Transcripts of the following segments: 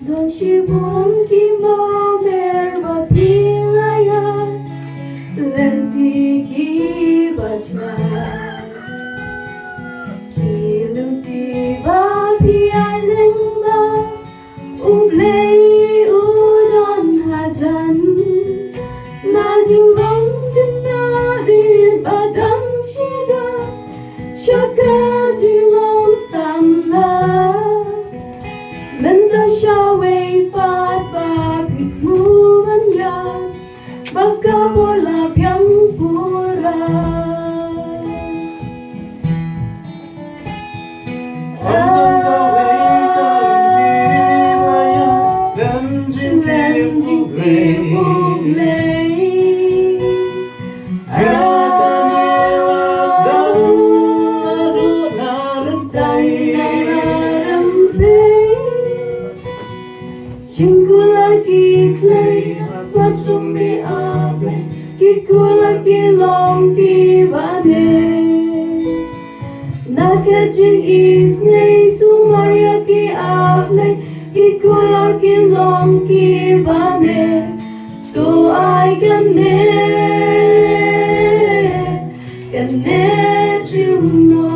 Don shi buông ki mau mer và pilaya lenti ki bachna ki luti ba pi ai leng ba ublei udon hajan na jing long na ri badang shida shaka jing long sam la Menda shawe pat ba pit mu manya baka bola byang pura Singular ki clay, what to me able, kikular ki long ki bane. Nakajin isne sumaria ki able, kikular ki long ki bane. To I can you know.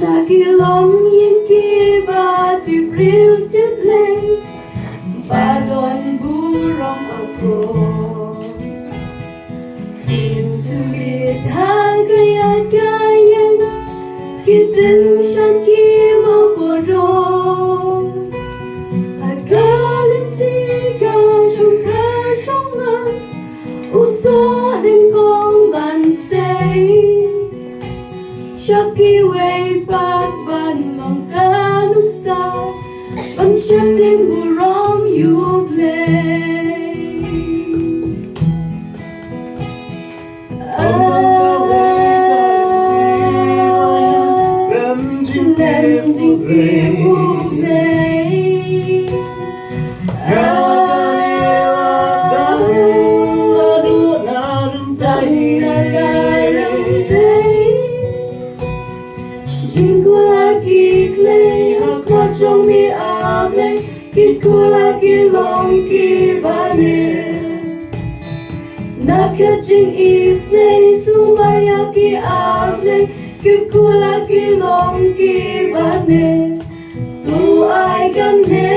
Naki long yin ki ba ti bril ti play ba don burong ako Intulit hang kaya kayan kitin shan ki maporo Agalit ti ka shuka shonga uso din kong bansay Shaki way back ban mong kanuksa Ban shaking buram you play Dancing people play Singular ki clay, hakwa chong mi able, kikular ki long ki bane. Nakajing isne, sumaria ki able, kikular ki long ki bane. Tu ai gane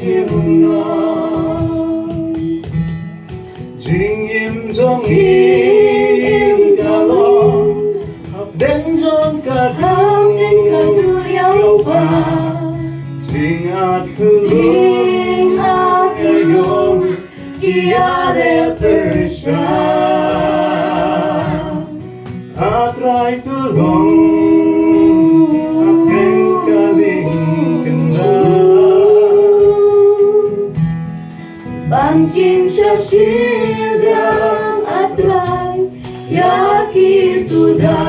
juno. Jing yim jong yim jalong Den jong ka Hang đến cả người yêu bà Jing at ku Jing at ku Kia le persya Atray tulong Aking kaling kanda Bangking siya silang atray Yakituda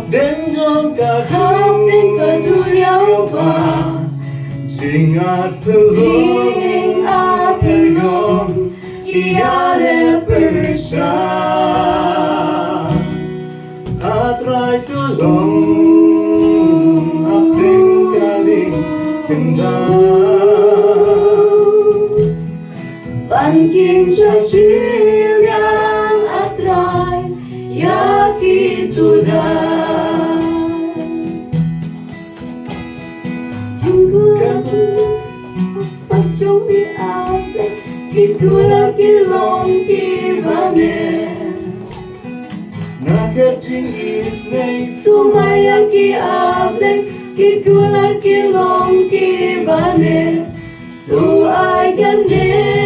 Den jong ka Hang đến cả người yêu bà Jing at Jing at tulong Kia le persya Atray tulong Aking kaling kanda Bangking siya silang atray Yakituda Pachong mi able Kikular ki long ki bane Nakajing isne Sumaya ki able Kikular ki long ki bane Tu ay gane